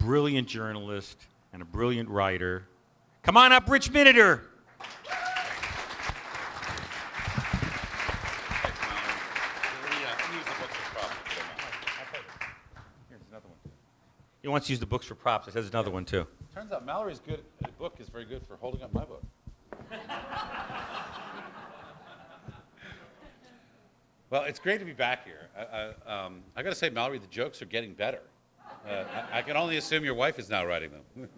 brilliant journalist and a brilliant writer. Come on up, Rich Miniter. He wants to use the books for props. It has another one, too. Turns out Mallory's book is very good for holding up my book. Well, it's great to be back here. I got to say, Mallory, the jokes are getting better. I can only assume your wife is now writing them.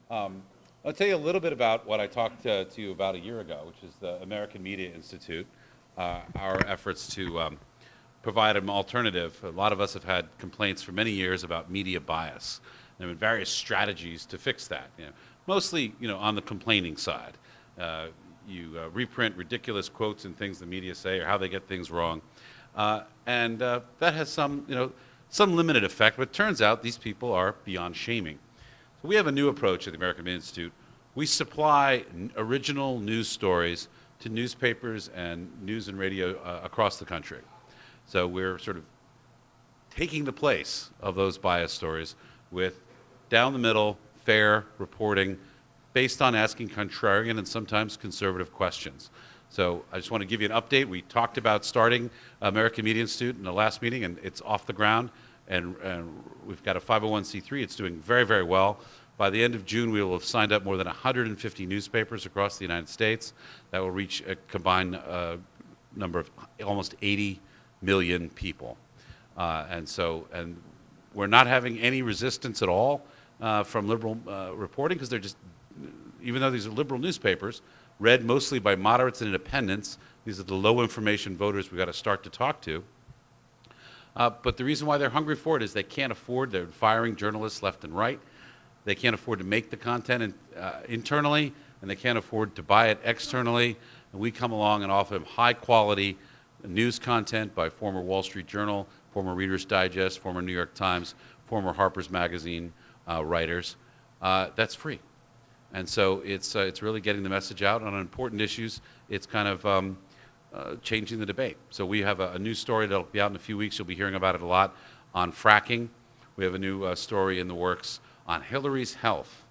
I'll tell you a little bit about what I talked to you about a year ago, which is the American Media Institute, our efforts to provide an alternative. A lot of us have had complaints for many years about media bias. There have been various strategies to fix that. Mostly, on the complaining side. You reprint ridiculous quotes and things the media say or how they get things wrong. And that has some limited effect, but it turns out these people are beyond shaming. So we have a new approach at the American Media Institute. We supply original news stories to newspapers and news and radio across the country. So we're sort of taking the place of those bias stories with down the middle, fair reporting based on asking contrarian and sometimes conservative questions. So I just want to give you an update. We talked about starting American Media Institute in the last meeting, and it's off the ground. And we've got a 501c3. It's doing very, very well. By the end of June, we will have signed up more than 150 newspapers across the United States. That will reach a combined number of almost 80 million people. And we're not having any resistance at all from liberal reporting, because they're just, even though these are liberal newspapers, read mostly by moderates and independents, these are the low information voters we've got to start to talk to. But the reason why they're hungry for it is they can't afford, they're firing journalists left and right. They can't afford to make the content internally, and they can't afford to buy it externally. And we come along and offer them high quality news content by former Wall Street Journal, former Reader's Digest, former New York Times, former Harper's Magazine writers. That's free. And so it's really getting the message out on important issues. It's kind of changing the debate. So we have a new story that'll be out in a few weeks. You'll be hearing about it a lot on fracking. We have a new story in the works on Hillary's health.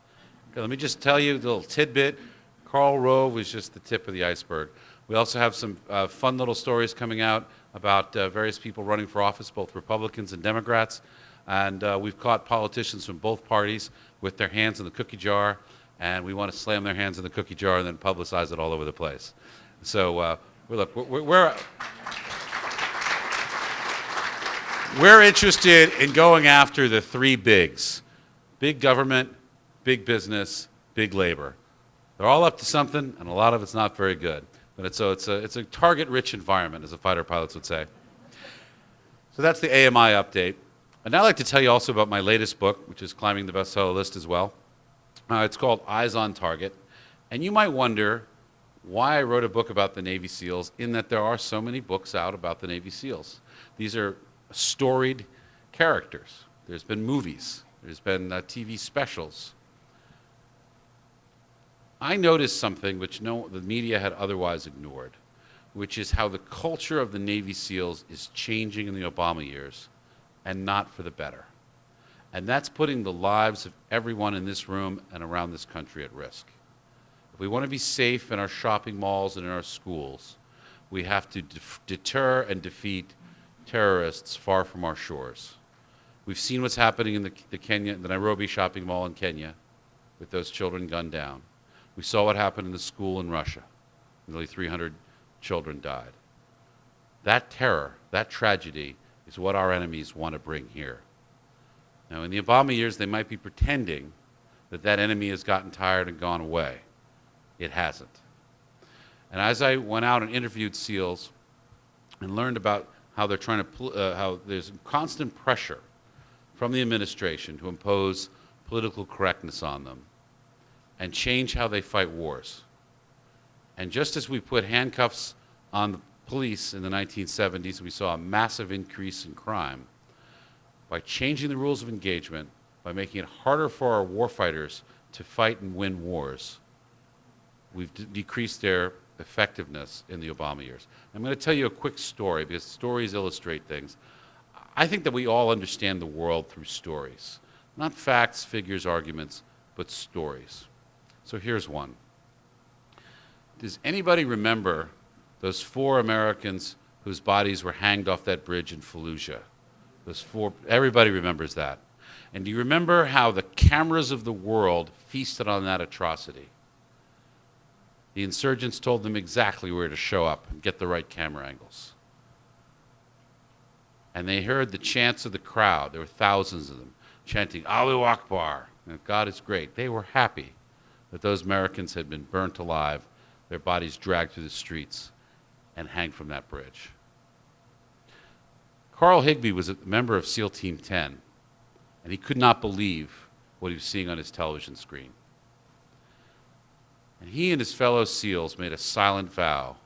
Okay, let me just tell you a little tidbit. Karl Rove was just the tip of the iceberg. We also have some fun little stories coming out about various people running for office, both Republicans and Democrats. And we've caught politicians from both parties with their hands in the cookie jar, and we want to slam their hands in the cookie jar and then publicize it all over the place. So we're interested in going after the three bigs: big government, big business, big labor. They're all up to something, and a lot of it's not very good. But it's a target-rich environment, as the fighter pilots would say. So that's the AMI update. And now I'd like to tell you also about my latest book, which is climbing the bestseller list as well. It's called Eyes on Target. And you might wonder why I wrote a book about the Navy SEALs, in that there are so many books out about the Navy SEALs. These are storied characters. There's been movies. There's been TV specials. I noticed something which the media had otherwise ignored, which is how the culture of the Navy SEALs is changing in the Obama years, and not for the better. And that's putting the lives of everyone in this room and around this country at risk. If we want to be safe in our shopping malls and in our schools, we have to deter and defeat terrorists far from our shores. We've seen what's happening in the Nairobi shopping mall in Kenya with those children gunned down. We saw what happened in the school in Russia. Nearly 300 children died. That terror, that tragedy, is what our enemies want to bring here. Now, in the Obama years, they might be pretending that that enemy has gotten tired and gone away. It hasn't. And as I went out and interviewed SEALs and learned about how they're trying to, how there's constant pressure from the administration to impose political correctness on them and change how they fight wars. And just as we put handcuffs on the police in the 1970s, we saw a massive increase in crime. By changing the rules of engagement, by making it harder for our warfighters to fight and win wars, we've decreased their effectiveness in the Obama years. I'm going to tell you a quick story, because stories illustrate things. I think that we all understand the world through stories. Not facts, figures, arguments, but stories. So here's one. Does anybody remember those 4 Americans whose bodies were hanged off that bridge in Fallujah? Everybody remembers that. And do you remember how the cameras of the world feasted on that atrocity? The insurgents told them exactly where to show up and get the right camera angles. And they heard the chants of the crowd. There were thousands of them chanting, Allahu Akbar, and God is great. They were happy that those Americans had been burnt alive, their bodies dragged through the streets, and hanged from that bridge. Carl Higbie was a member of SEAL Team 10, and he could not believe what he was seeing on his television screen. And he and his fellow SEALs made a silent vow.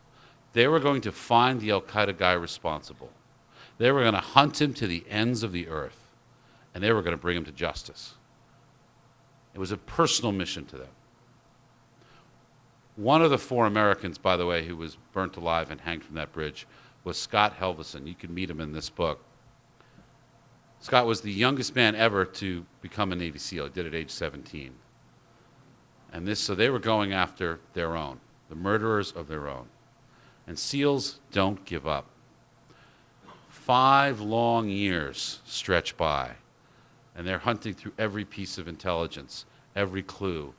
They were going to find the al-Qaeda guy responsible. They were going to hunt him to the ends of the earth, and they were going to bring him to justice. It was a personal mission to them. One of the 4 Americans, by the way, who was burnt alive and hanged from that bridge was Scott Helveson. You can meet him in this book. Scott was the youngest man ever to become a Navy SEAL. He did it at age 17. And so they were going after their own, the murderers of their own. And SEALs don't give up. 5 long years stretch by, and they're hunting through every piece of intelligence, every clue.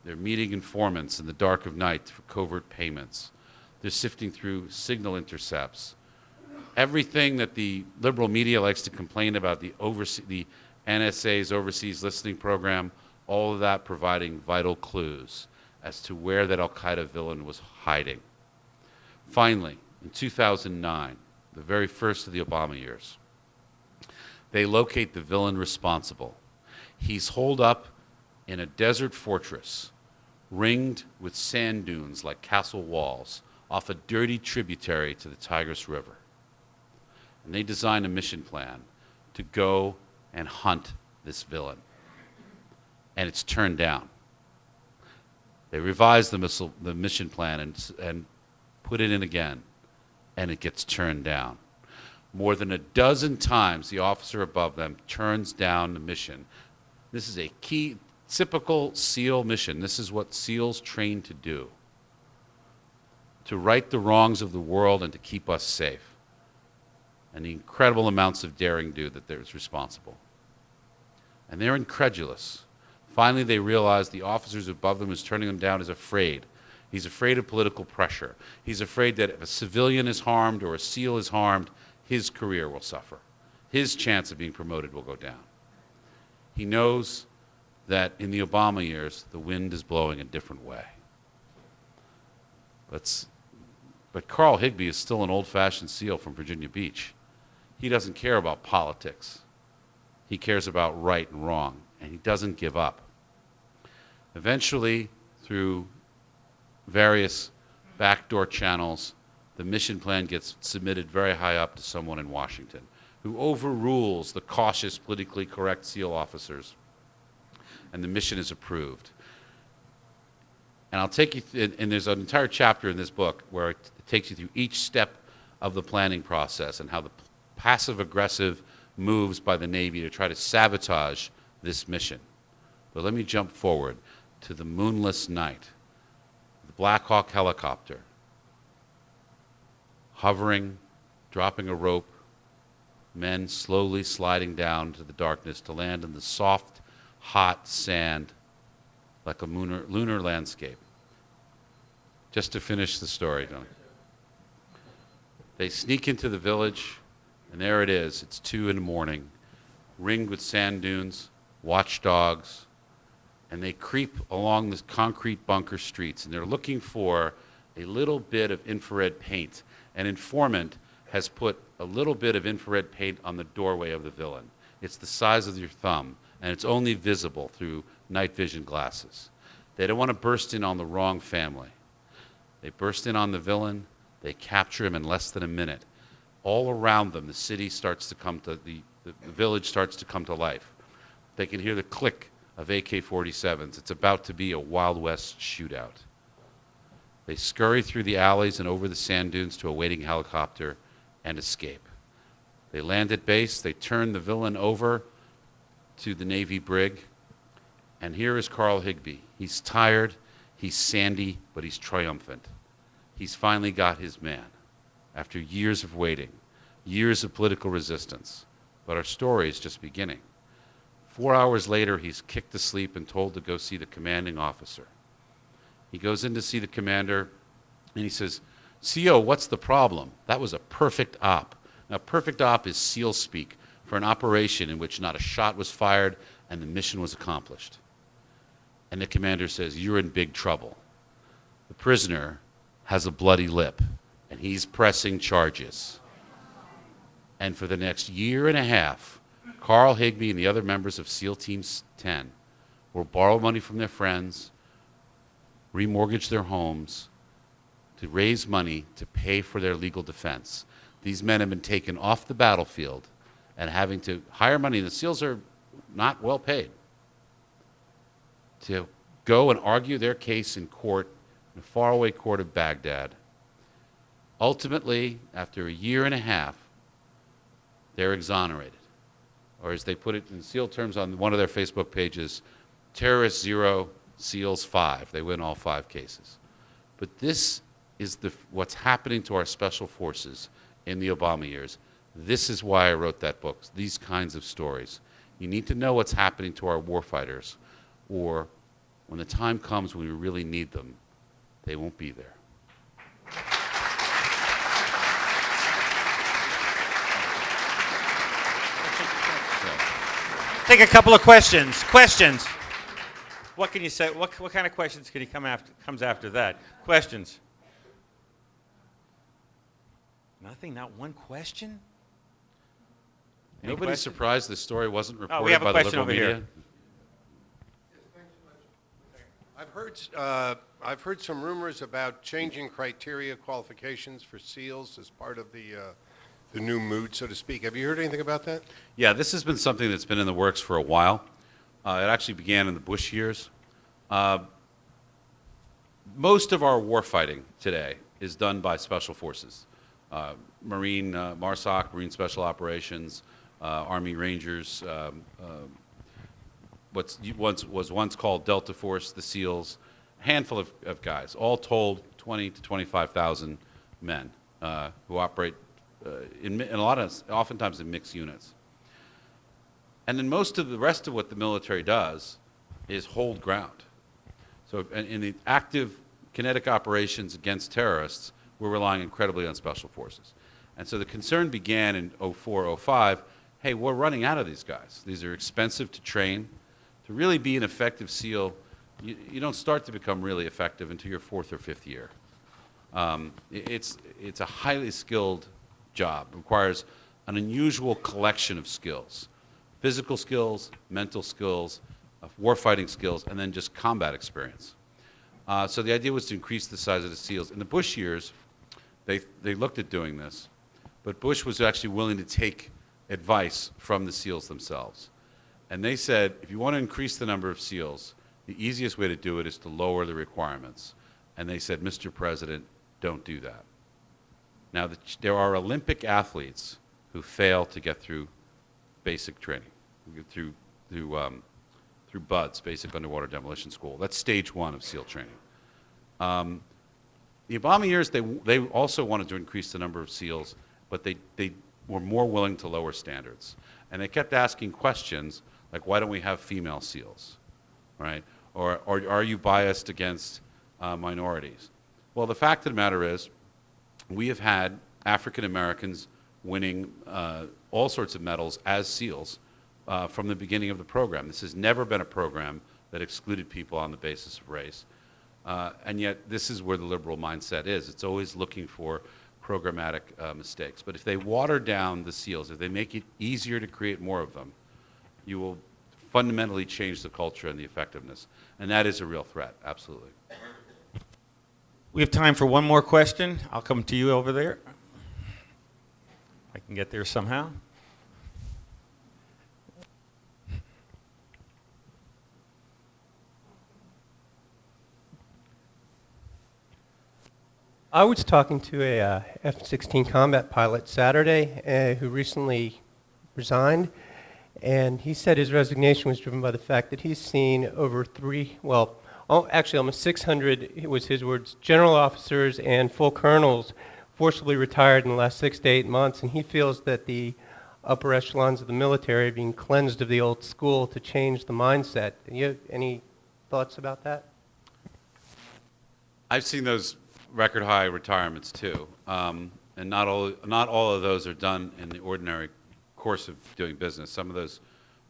They're meeting informants in the dark of night for covert payments. They're sifting through signal intercepts. Everything that the liberal media likes to complain about, the NSA's overseas listening program, all of that providing vital clues as to where that al-Qaeda villain was hiding. Finally, in 2009, the very first of the Obama years, they locate the villain responsible. He's holed up in a desert fortress, ringed with sand dunes like castle walls, off a dirty tributary to the Tigris River. And they design a mission plan to go and hunt this villain. And it's turned down. They revise the mission plan and put it in again, and it gets turned down. More than a dozen times, the officer above them turns down the mission. This is a key, typical SEAL mission. This is what SEALs train to do, to right the wrongs of the world and to keep us safe. And the incredible amounts of daring do that there's responsible. And they're incredulous. Finally, they realize the officers above them who's turning them down is afraid. He's afraid of political pressure. He's afraid that if a civilian is harmed or a SEAL is harmed, his career will suffer. His chance of being promoted will go down. He knows that in the Obama years, the wind is blowing a different way. But Carl Higbie is still an old-fashioned SEAL from Virginia Beach. He doesn't care about politics. He cares about right and wrong, and he doesn't give up. Eventually, through various backdoor channels, the mission plan gets submitted very high up to someone in Washington who overrules the cautious, politically correct SEAL officers, and the mission is approved. And I'll take you, and there's an entire chapter in this book where it takes you through each step of the planning process and how the passive-aggressive moves by the Navy to try to sabotage this mission. But let me jump forward to the moonless night. The Black Hawk helicopter, hovering, dropping a rope, men slowly sliding down to the darkness to land in the soft, hot sand like a lunar landscape. Just to finish the story, Tony. They sneak into the village, and there it is. It's 2 in the morning, ringed with sand dunes, watchdogs, and they creep along the concrete bunker streets, and they're looking for a little bit of infrared paint. An informant has put a little bit of infrared paint on the doorway of the villain. It's the size of your thumb, and it's only visible through night vision glasses. They don't want to burst in on the wrong family. They burst in on the villain. They capture him in less than a minute. All around them, the city starts to come to, the village starts to come to life. They can hear the click of AK-47s. It's about to be a Wild West shootout. They scurry through the alleys and over the sand dunes to a waiting helicopter and escape. They land at base, they turn the villain over to the Navy brig, and here is Carl Higbie. He's tired, he's sandy, but he's triumphant. He's finally got his man after years of waiting, years of political resistance. But our story is just beginning. 4 hours later, he's kicked to sleep and told to go see the commanding officer. He goes in to see the commander, and he says, CO, what's the problem? That was a perfect op. Now, perfect op is SEAL speak for an operation in which not a shot was fired and the mission was accomplished. And the commander says, you're in big trouble. The prisoner has a bloody lip, and he's pressing charges. And for the next year and a half, Carl Higbie and the other members of SEAL Team 10 will borrow money from their friends, remortgage their homes, to raise money to pay for their legal defense. These men have been taken off the battlefield and having to hire money. The SEALs are not well paid to go and argue their case in court, in a faraway court of Baghdad. Ultimately, after a year and a half, they're exonerated. Or as they put it in SEAL terms on one of their Facebook pages, terrorists 0, SEALs 5. They win all 5 cases. But this is what's happening to our special forces in the Obama years. This is why I wrote that book, these kinds of stories. You need to know what's happening to our warfighters, or when the time comes when we really need them, they won't be there. Take a couple of questions. Questions. What can you say? What kind of questions can he comes after that? Questions. Nothing. Not one question. Any Nobody's questions? surprised this story wasn't reported we have a by the question liberal over media. here. I've heard some rumors about changing criteria qualifications for SEALs as part of the new mood, so to speak. Have you heard anything about that? Yeah, this has been something that's been in the works for a while. It actually began in the Bush years. Most of our warfighting today is done by special forces. Marine, MARSOC, Marine Special Operations, Army Rangers, was once called Delta Force, the SEALs, a handful of guys, all told 20 to 25,000 men who operate oftentimes in mixed units. And then most of the rest of what the military does is hold ground. So in the active kinetic operations against terrorists, we're relying incredibly on special forces. And so the concern began in 04, 05, hey, we're running out of these guys. These are expensive to train. To really be an effective SEAL, you don't start to become really effective until your 4th or 5th year. It's a highly skilled job. It requires an unusual collection of skills. Physical skills, mental skills, warfighting skills, and then just combat experience. So the idea was to increase the size of the SEALs. In the Bush years, they looked at doing this, but Bush was actually willing to take advice from the SEALs themselves. And they said, if you want to increase the number of SEALs, the easiest way to do it is to lower the requirements. And they said, Mr. President, don't do that. Now, there are Olympic athletes who fail to get through basic training, through BUDS, Basic Underwater Demolition School. That's stage 1 of SEAL training. The Obama years, they also wanted to increase the number of SEALs, but they were more willing to lower standards. And they kept asking questions like, why don't we have female SEALs, right? Or are you biased against minorities? Well, the fact of the matter is, we have had African Americans winning all sorts of medals as SEALs from the beginning of the program. This has never been a program that excluded people on the basis of race. And yet, this is where the liberal mindset is. It's always looking for programmatic mistakes. But if they water down the SEALs, if they make it easier to create more of them, you will fundamentally change the culture and the effectiveness. And that is a real threat, absolutely. We have time for one more question. I'll come to you over there. I can get there somehow. I was talking to a F-16 combat pilot Saturday who recently resigned, and he said his resignation was driven by the fact that he's seen over actually almost 600, it was his words, general officers and full colonels forcibly retired in the last 6 to 8 months, and he feels that the upper echelons of the military are being cleansed of the old school to change the mindset. Do you have any thoughts about that? I've seen those record high retirements too, and not all of those are done in the ordinary course of doing business. Some of those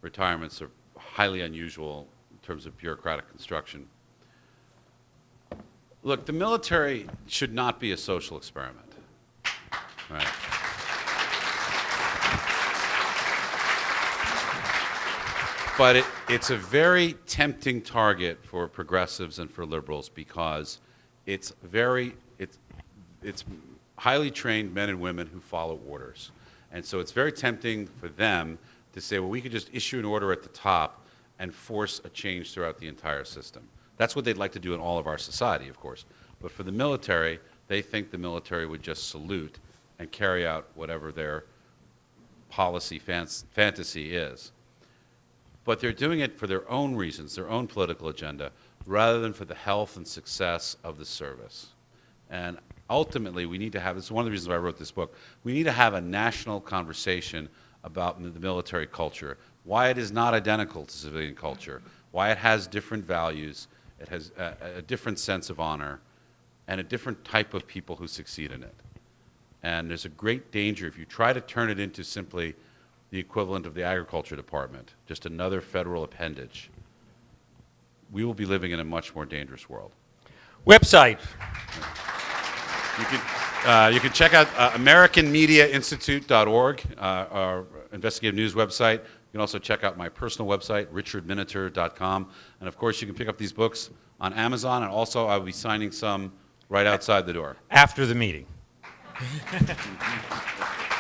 retirements are highly unusual in terms of bureaucratic construction. Look, the military should not be a social experiment, right? But it's a very tempting target for progressives and for liberals because it's highly trained men and women who follow orders. And so it's very tempting for them to say, well, we could just issue an order at the top and force a change throughout the entire system. That's what they'd like to do in all of our society, of course. But for the military, they think the military would just salute and carry out whatever their policy fantasy is. But they're doing it for their own reasons, their own political agenda, rather than for the health and success of the service. And ultimately, we need to have, this is one of the reasons why I wrote this book, we need to have a national conversation about the military culture, why it is not identical to civilian culture, why it has different values, it has a different sense of honor, and a different type of people who succeed in it. And there's a great danger if you try to turn it into simply the equivalent of the agriculture department, just another federal appendage. We will be living in a much more dangerous world. Website. You can check out AmericanMediaInstitute.org, our investigative news website. You can also check out my personal website, richardminiter.com. And of course, you can pick up these books on Amazon, and also I will be signing some right outside the door. After the meeting.